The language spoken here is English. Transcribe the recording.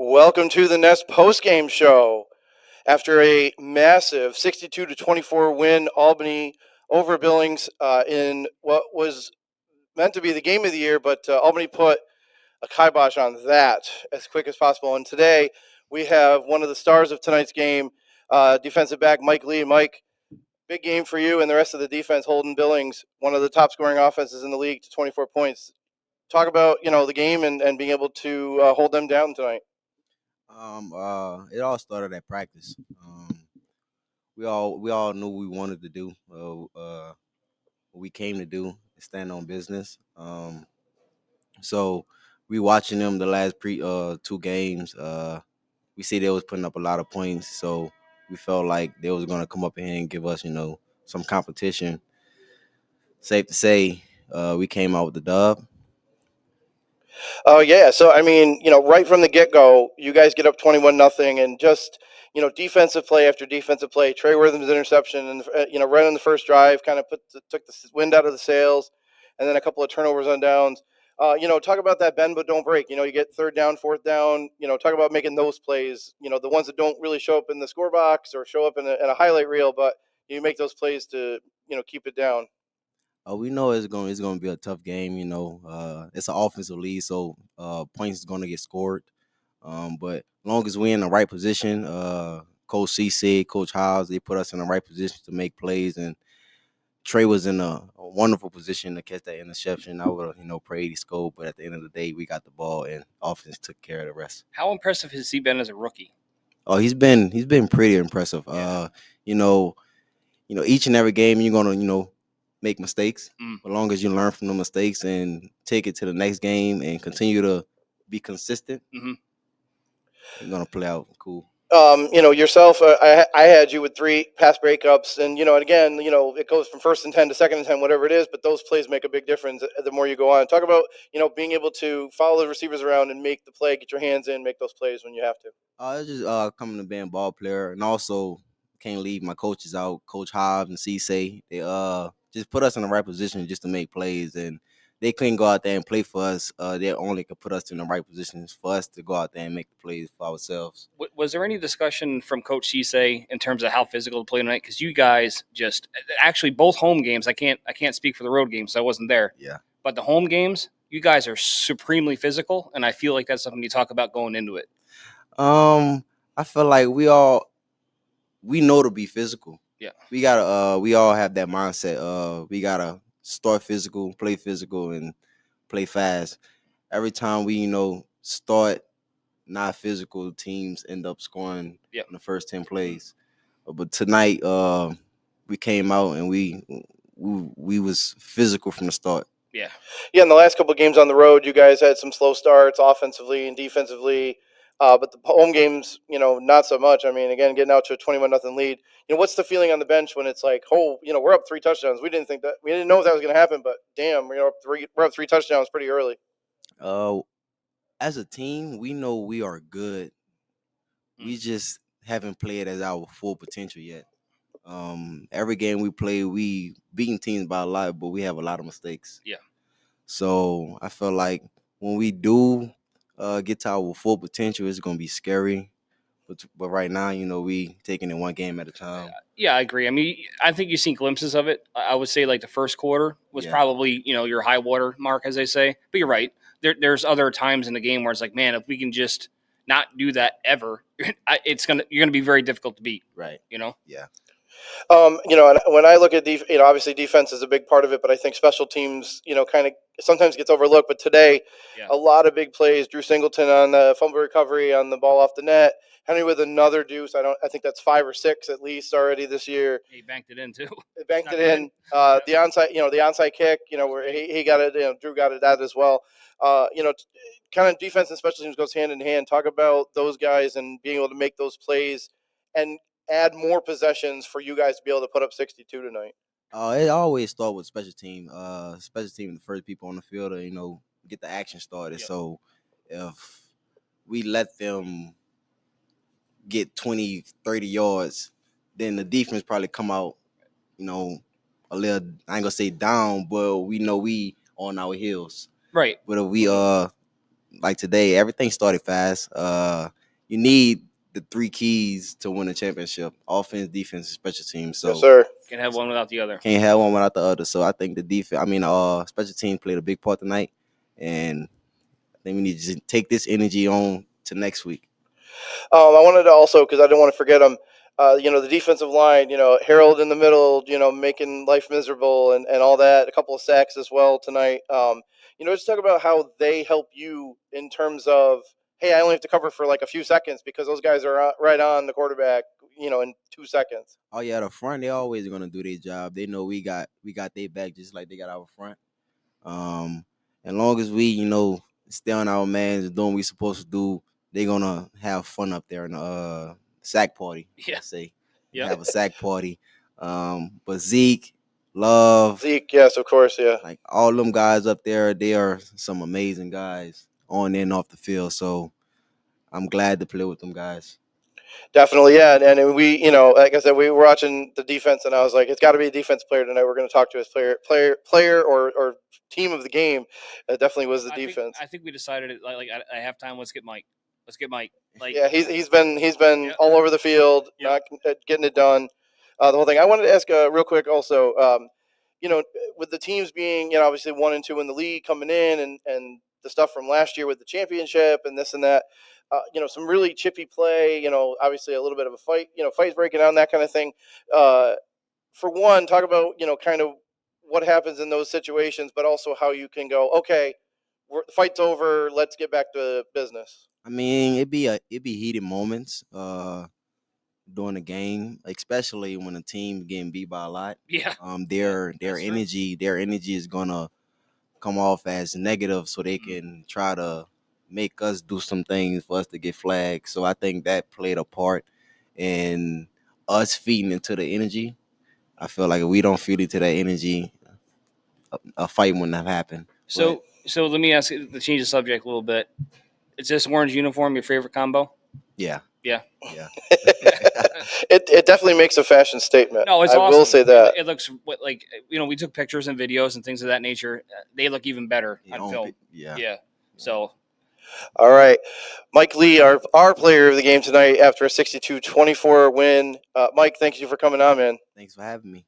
Welcome to the Nest postgame show. After a massive 62-24 win, Albany over Billings in what was meant to be the game of the year, but Albany put a kibosh on that as quick as possible. And today we have one of the stars of tonight's game, defensive back Mike Lee. Mike, big game for you and the rest of the defense holding Billings, one of the top scoring offenses in the league, to 24 points. Talk about the game and being able to hold them down tonight. It all started at practice. We all knew what we wanted to do. What we came to do is stand on business. So we watching them the last two games. We see they was putting up a lot of points. So we felt like they was gonna come up in here and give us, some competition. Safe to say, we came out with the dub. Oh yeah, so I mean, right from the get go, you guys get up 21-0, and just defensive play after defensive play. Trey Wortham's interception, and right on the first drive, kind of took the wind out of the sails, and then a couple of turnovers on downs. Talk about that bend but don't break. You get third down, fourth down. Talk about making those plays. The ones that don't really show up in the score box or show up in a highlight reel, but you make those plays to keep it down. We know it's gonna be a tough game. It's an offensive league, so points is gonna get scored. But long as we in the right position, Coach CC, Coach House, they put us in the right position to make plays, and Trey was in a wonderful position to catch that interception. I would have, prayed he scored, but at the end of the day, we got the ball, and offense took care of the rest. How impressive has he been as a rookie? Oh, he's been pretty impressive. Yeah. Each and every game you're gonna, make mistakes. Mm. As long as you learn from the mistakes and take it to the next game and continue to be consistent, Mm-hmm. you're gonna play out cool. Yourself, I had you with 3 pass breakups, and and again, it goes from first and 10 to second and 10, whatever it is. But those plays make a big difference the more you go on. Talk about being able to follow the receivers around and make the play, get your hands in, make those plays when you have to. It's just coming to being a ball player, and also can't leave my coaches out, Coach Hobbs and Cisse. They just put us in the right position just to make plays, and they couldn't go out there and play for us. They only could put us in the right positions for us to go out there and make the plays for ourselves. Was there any discussion from Coach Cisse in terms of how physical to play tonight? Because you guys just actually both home games. I can't speak for the road games, so I wasn't there. Yeah. But the home games, you guys are supremely physical, and I feel like that's something you talk about going into it. I feel like we know to be physical. Yeah. We all have that mindset. We gotta start physical, and play fast. Every time we, start not physical, teams end up scoring Yep. in the first 10 plays. But tonight, we came out and we was physical from the start. Yeah. Yeah, in the last couple of games on the road, you guys had some slow starts offensively and defensively. But the home games, not so much. I mean, again, getting out to a 21-0 lead. What's the feeling on the bench when it's like, oh, we're up 3 touchdowns. We didn't know if that was going to happen, but damn, we're up 3 touchdowns pretty early. As a team, we know we are good. We just haven't played at our full potential yet. Every game we play, we beating teams by a lot, but we have a lot of mistakes. Yeah. So I feel like when we do get to our full potential, it's gonna be scary. But right now, we taking it one game at a time. Yeah, I agree. I mean, I think you've seen glimpses of it. I would say like the first quarter was probably, your high water mark, as they say. But you're right. There's other times in the game where it's like, man, if we can just not do that ever, you're gonna be very difficult to beat. Right. Yeah. And when I look at obviously defense is a big part of it, but I think special teams, kind of sometimes gets overlooked. But today, a lot of big plays. Drew Singleton on the fumble recovery on the ball off the net. Henry with another deuce. I think that's 5 or 6 at least already this year. He banked it in too. He banked it in. The onside kick. Where he got it. Drew got it out as well. Kind of defense and special teams goes hand in hand. Talk about those guys and being able to make those plays and add more possessions for you guys to be able to put up 62 tonight. It always start with special team. Special team, the first people on the field to get the action started. Yep. So if we let them get 20, 30 yards, then the defense probably come out, a little, I ain't gonna say down, but we know we on our heels. Right. But if we like today, everything started fast. you need the three keys to win a championship: offense, defense, and special teams. So Yes, sir. Can have one without the other. can't have one without the other. So I think the defense, special teams played a big part tonight, and I think we need to take this energy on to next week. I wanted to also, because I didn't want to forget them, the defensive line, Harold in the middle, making life miserable and all that. A couple of sacks as well tonight. Just talk about how they help you in terms of, hey, I only have to cover for like a few seconds because those guys are right on the quarterback, in 2 seconds. Oh yeah, the front they always gonna do their job. They know we got their back just like they got our front. As long as we, stay on our mans, doing what we supposed to do, they gonna have fun up there in the sack party. Yeah. Let's say, Yeah. have a sack party. But Zeke, Love, Zeke, yes, of course, yeah. like all them guys up there, they are some amazing guys on and off the field. So I'm glad to play with them guys. Definitely, yeah, and we, like I said, we were watching the defense, and I was like, it's got to be a defense player tonight. We're going to talk to his player, or team of the game. It definitely was the defense. I think we decided it like at halftime. Let's get Mike. Like, yeah, he's been all over the field, not getting it done. The whole thing. I wanted to ask real quick also. With the teams being obviously 1 and 2 in the league coming in, and the stuff from last year with the championship and this and that. Some really chippy play. Obviously a little bit of a fight. Fights breaking down, that kind of thing. For one, talk about kind of what happens in those situations, but also how you can go, okay, the fight's over. Let's get back to business. I mean, it'd be heated moments during the game, especially when a team getting beat by a lot. Yeah. Their That's true. energy is gonna come off as negative, so they can try to make us do some things for us to get flagged. So I think that played a part in us feeding into the energy. I feel like if we don't feed into that energy, a fight wouldn't have happened. So let me ask you to change the subject a little bit. Is this orange uniform your favorite combo? Yeah. Yeah. It definitely makes a fashion statement. No, it's I awesome. will say that. It looks like we took pictures and videos and things of that nature. They look even better on film. Yeah. So. All right. Mike Lee, our player of the game tonight after a 62-24 win. Mike, thank you for coming on, man. Thanks for having me.